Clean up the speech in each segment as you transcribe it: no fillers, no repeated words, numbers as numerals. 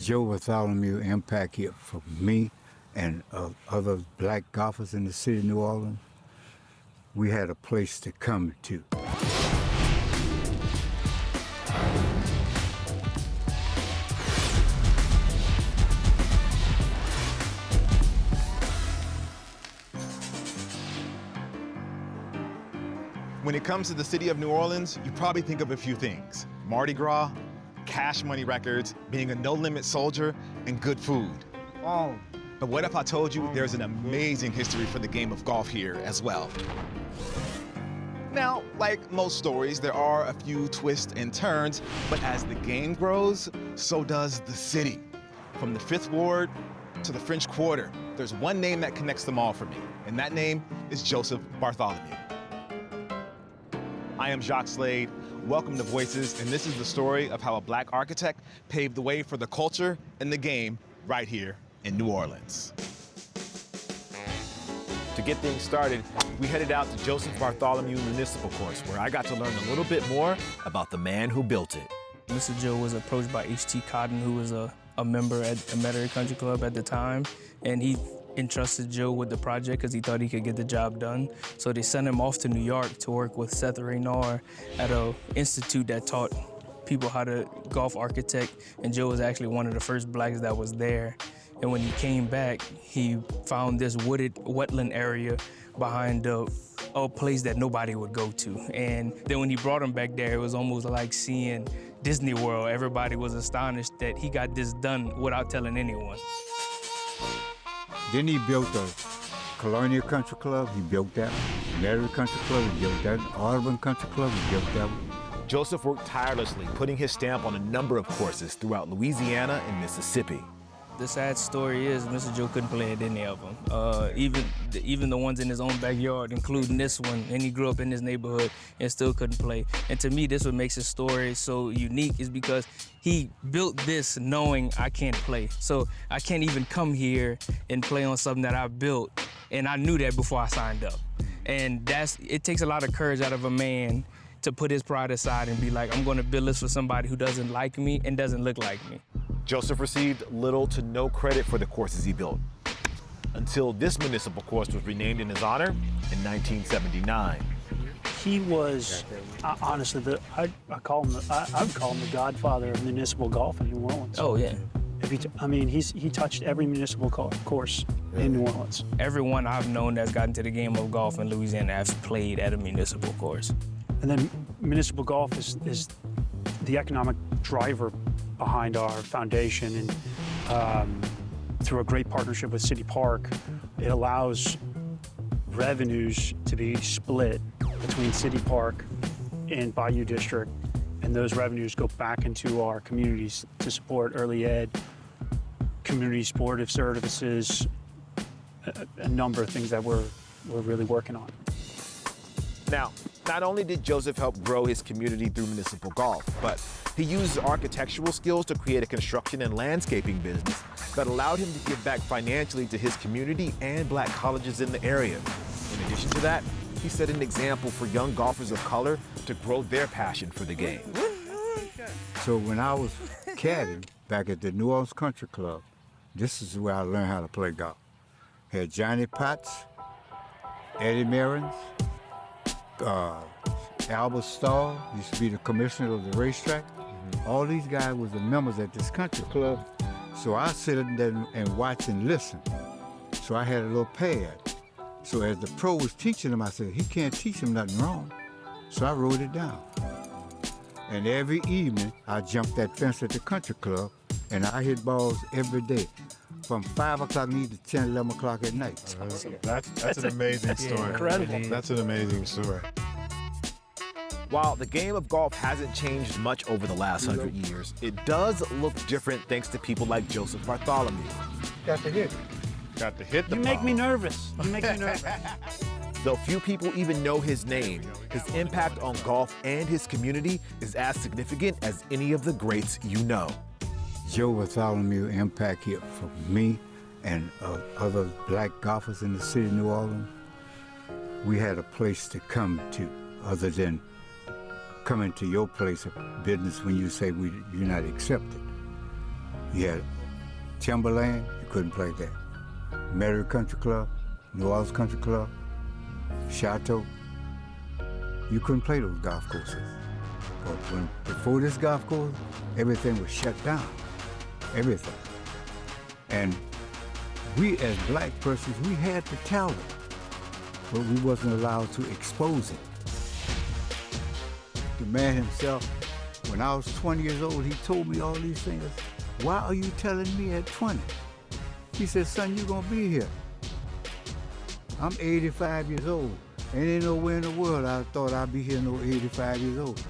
Joe Bartholomew impact here for me and other black golfers in the city of New Orleans, we had a place to come to. When it comes to the city of New Orleans, you probably think of a few things: Mardi Gras, Cash Money Records, being a no-limit soldier, and good food. Oh. But what if I told you there's an amazing history for the game of golf here as well? Now, like most stories, there are a few twists and turns, but as the game grows, so does the city. From the Fifth Ward to the French Quarter, there's one name that connects them all for me, and that name is Joseph Bartholomew. I am Jacques Slade. Welcome to Voices, and this is the story of how a black architect paved the way for the culture and the game right here in New Orleans. To get things started, we headed out to Joseph Bartholomew Municipal Course, where I got to learn a little bit more about the man who built it. Mr. Joe was approached by H.T. Cotton, who was a member at the Metairie Country Club at the time, and he entrusted Joe with the project because he thought he could get the job done. So they sent him off to New York to work with Seth Raynaud at an institute that taught people how to golf architect, and Joe was actually one of the first blacks that was there. And when he came back, he found this wooded wetland area behind a place that nobody would go to. And then when he brought him back there, it was almost like seeing Disney World. Everybody was astonished that he got this done without telling anyone. Then he built a Colonial Country Club, he built that one. Metairie Country Club, he built that one. Audubon Country Club, he built that one. Joseph worked tirelessly, putting his stamp on a number of courses throughout Louisiana and Mississippi. The sad story is Mr. Joe couldn't play at any of them. Even the ones in his own backyard, including this one, and he grew up in this neighborhood and still couldn't play. And to me, this what makes his story so unique is because he built this knowing I can't play. So I can't even come here and play on something that I built, and I knew that before I signed up. And it takes a lot of courage out of a man to put his pride aside and be like, I'm gonna build this for somebody who doesn't like me and doesn't look like me. Joseph received little to no credit for the courses he built, until this municipal course was renamed in his honor in 1979. He was, honestly, I would call him the godfather of municipal golf in New Orleans. Oh, yeah. He touched every municipal course in New Orleans. Everyone I've known that's gotten to the game of golf in Louisiana has played at a municipal course. And then municipal golf is the economic driver behind our foundation, and through a great partnership with City Park, it allows revenues to be split between City Park and Bayou District, and those revenues go back into our communities to support early ed, community supportive services, a number of things that we're really working on. Now, not only did Joseph help grow his community through municipal golf, but he used his architectural skills to create a construction and landscaping business that allowed him to give back financially to his community and black colleges in the area. In addition to that, he set an example for young golfers of color to grow their passion for the game. So when I was caddying back at the New Orleans Country Club, this is where I learned how to play golf. Had Johnny Potts, Eddie Merrins, Albert Starr used to be the commissioner of the racetrack. All these guys was the members at this country club. So I sit there and watch and listen. So I had a little pad. So as the pro was teaching him, I said, he can't teach him nothing wrong. So I wrote it down. And every evening, I jumped that fence at the country club, and I hit balls every day, from 5 o'clock in the evening to 10, 11 o'clock at night. That's an amazing story. Incredible. That's an amazing story. While the game of golf hasn't changed much over the last 100 years, it does look different thanks to people like Joseph Bartholomew. Got to hit. Got to hit the You ball. make me nervous. You make me nervous. Though few people even know his name, his impact on golf and his community is as significant as any of the greats you know. Joe Bartholomew impact here for me and other black golfers in the city of New Orleans. We had a place to come to other than coming to your place of business when you say you're not accepted. You had Timberland, you couldn't play that. Metairie Country Club, New Orleans Country Club, Chateau, you couldn't play those golf courses. But before this golf course, everything was shut down, everything. And we as black persons, we had the talent, but we wasn't allowed to expose it. The man himself, when I was 20 years old, he told me all these things. Why are you telling me at 20? He said, son, you're gonna be here. I'm 85 years old, and ain't nowhere in the world I thought I'd be here no 85 years old.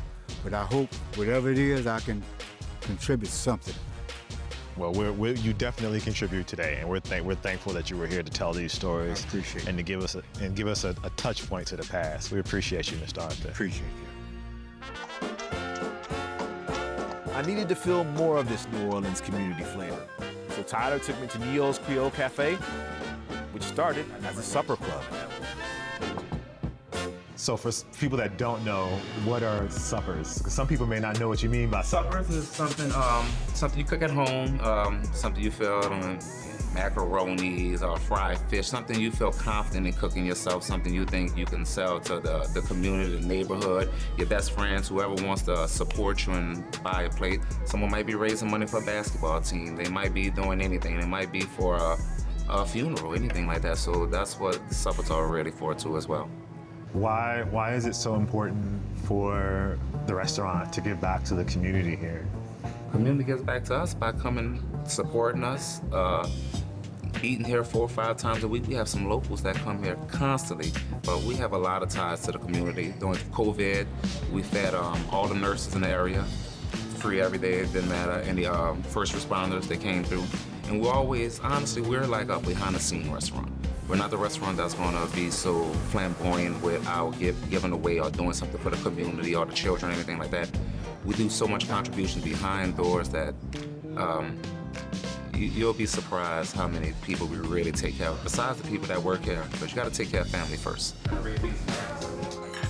But I hope whatever it is, I can contribute something. Well, you definitely contribute today, and we're thankful that you were here to tell these stories. I appreciate it. And to give us a touch point to the past. We appreciate you, Mr. Arthur. Appreciate you. I needed to feel more of this New Orleans community flavor. So Tyler took me to Neyow's Creole Café, which started as a supper club. So for people that don't know, what are suppers? Because some people may not know what you mean by suppers. Suppers is something you cook at home, something you feel on macaronis or fried fish, something you feel confident in cooking yourself, something you think you can sell to the community, the neighborhood, your best friends, whoever wants to support you and buy a plate. Someone might be raising money for a basketball team. They might be doing anything. It might be for a funeral, anything like that. So that's what the suppers are really for too as well. Why is it so important for the restaurant to give back to the community here? Community gives back to us by coming, supporting us, eating here 4 or 5 times a week. We have some locals that come here constantly, but we have a lot of ties to the community. During COVID, we fed all the nurses in the area, free every day, it didn't matter, and the first responders that came through. And we're always, honestly, we're like a behind-the-scene restaurant. We're not the restaurant that's gonna be so flamboyant without giving away or doing something for the community or the children or anything like that. We do so much contribution behind doors that you'll be surprised how many people we really take care of, besides the people that work here, but you gotta take care of family first.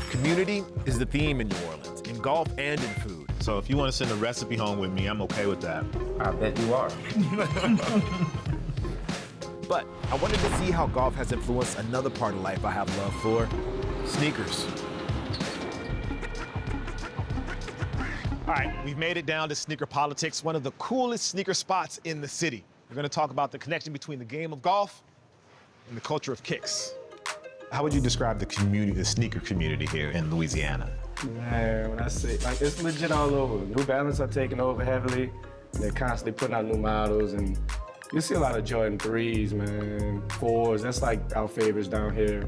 Community is the theme in New Orleans, in golf and in food. So if you want to send a recipe home with me, I'm okay with that. I bet you are. But I wanted to see how golf has influenced another part of life I have love for, sneakers. All right, we've made it down to sneaker politics, one of the coolest sneaker spots in the city. We're gonna talk about the connection between the game of golf and the culture of kicks. How would you describe the community, the sneaker community here in Louisiana? Man, when I say, like, it's legit all over. New Balance are taking over heavily. They're constantly putting out new models, and you see a lot of Jordan 3s, man, 4s. That's like our favorites down here.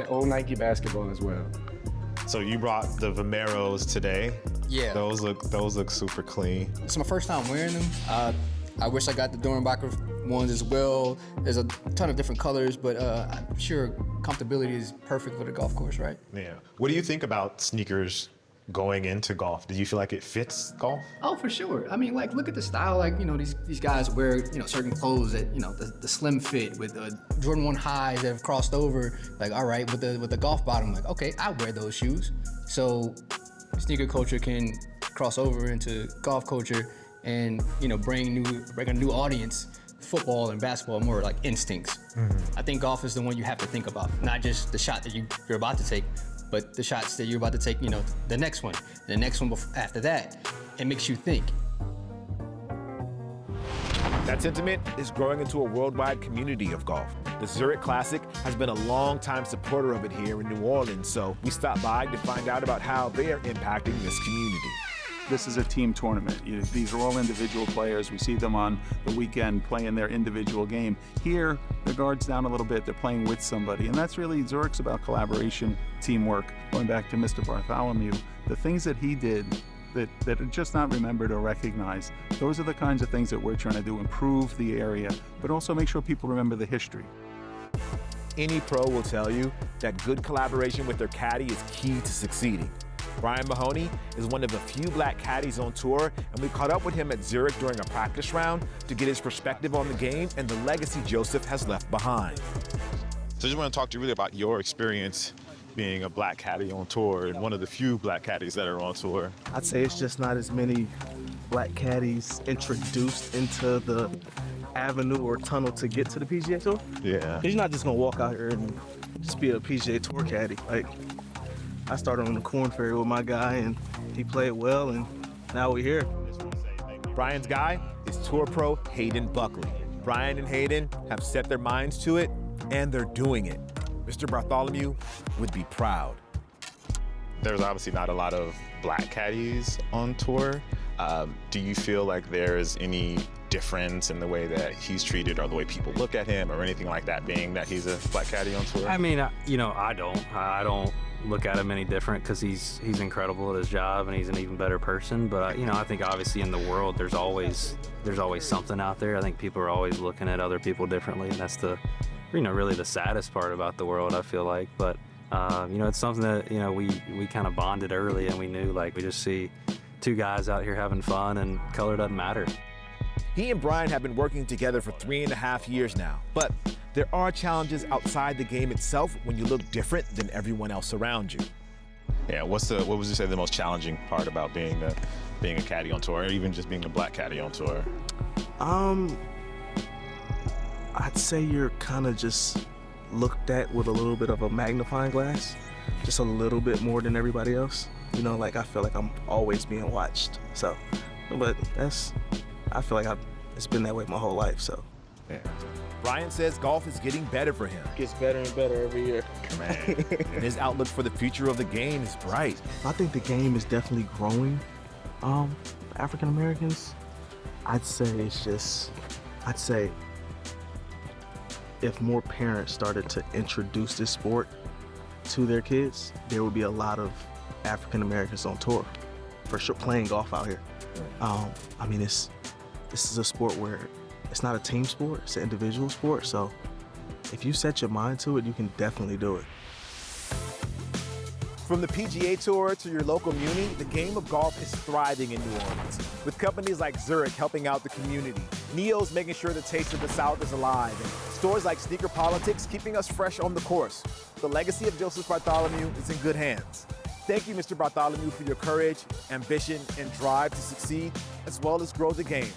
Old Nike basketball as well. So you brought the Vomeros today. Yeah. Those look super clean. It's my first time wearing them. I wish I got the Dornbacher ones as well. There's a ton of different colors, but I'm sure comfortability is perfect for the golf course, right? Yeah. What do you think about sneakers going into golf? Do you feel like it fits golf? Oh, for sure. I mean, like, look at the style. Like, you know, these guys wear, you know, certain clothes that, you know, the slim fit with Jordan 1 highs that have crossed over. Like, all right, with the golf bottom, like, okay, I wear those shoes. So sneaker culture can cross over into golf culture and, you know, bring a new audience. Football and basketball are more like instincts. I think golf is the one you have to think about, not just the shot that you're about to take, but the shots that you're about to take, you know, the next one after that. It makes you think. That sentiment is growing into a worldwide community of golf. The Zurich Classic has been a long-time supporter of it here in New Orleans, so we stopped by to find out about how they are impacting this community. This is a team tournament. These are all individual players. We see them on the weekend playing their individual game. Here, the guard's down a little bit. They're playing with somebody. And that's really, Zurich's about collaboration, teamwork. Going back to Mr. Bartholomew, the things that he did that are just not remembered or recognized, those are the kinds of things that we're trying to do, improve the area, but also make sure people remember the history. Any pro will tell you that good collaboration with their caddy is key to succeeding. Brian Mahoney is one of the few black caddies on tour, and we caught up with him at Zurich during a practice round to get his perspective on the game and the legacy Joseph has left behind. So I just want to talk to you really about your experience being a black caddy on tour and one of the few black caddies that are on tour. I'd say it's just not as many black caddies introduced into the avenue or tunnel to get to the PGA Tour. Yeah. 'Cause you're not just gonna walk out here and just be a PGA Tour caddy. Like, I started on the Corn Ferry with my guy, and he played well, and now we're here. Brian's guy is Tour Pro Hayden Buckley. Brian and Hayden have set their minds to it, and they're doing it. Mr. Bartholomew would be proud. There's obviously not a lot of black caddies on tour. Do you feel like there's any difference in the way that he's treated or the way people look at him or anything like that, being that he's a black caddy on tour? I mean, I don't look at him any different because he's incredible at his job and he's an even better person. But I think obviously in the world there's always something out there. I think people are always looking at other people differently, and that's the really the saddest part about the world, I feel like. But it's something that we kind of bonded early, and we knew, like, we just see two guys out here having fun and color doesn't matter. He and Brian have been working together for 3.5 years now, but there are challenges outside the game itself when you look different than everyone else around you. Yeah, what would you say the most challenging part about being a caddy on tour, or even just being a black caddy on tour? I'd say you're kind of just looked at with a little bit of a magnifying glass, just a little bit more than everybody else. Like, I feel like I'm always being watched. So, but I feel like it's been that way my whole life, so. Yeah. Brian says golf is getting better for him. Gets better and better every year. Man. And his outlook for the future of the game is bright. I think the game is definitely growing. African Americans, I'd say if more parents started to introduce this sport to their kids, there would be a lot of African Americans on tour, for sure, playing golf out here. This is a sport where it's not a team sport, it's an individual sport. So if you set your mind to it, you can definitely do it. From the PGA Tour to your local muni, the game of golf is thriving in New Orleans, with companies like Zurich helping out the community, Neyow's making sure the taste of the South is alive, and stores like Sneaker Politics keeping us fresh on the course. The legacy of Joseph Bartholomew is in good hands. Thank you, Mr. Bartholomew, for your courage, ambition, and drive to succeed, as well as grow the game.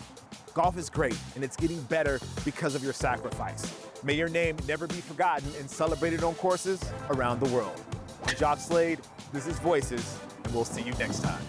Golf is great, and it's getting better because of your sacrifice. May your name never be forgotten and celebrated on courses around the world. I'm Jacques Slade, this is Voices, and we'll see you next time.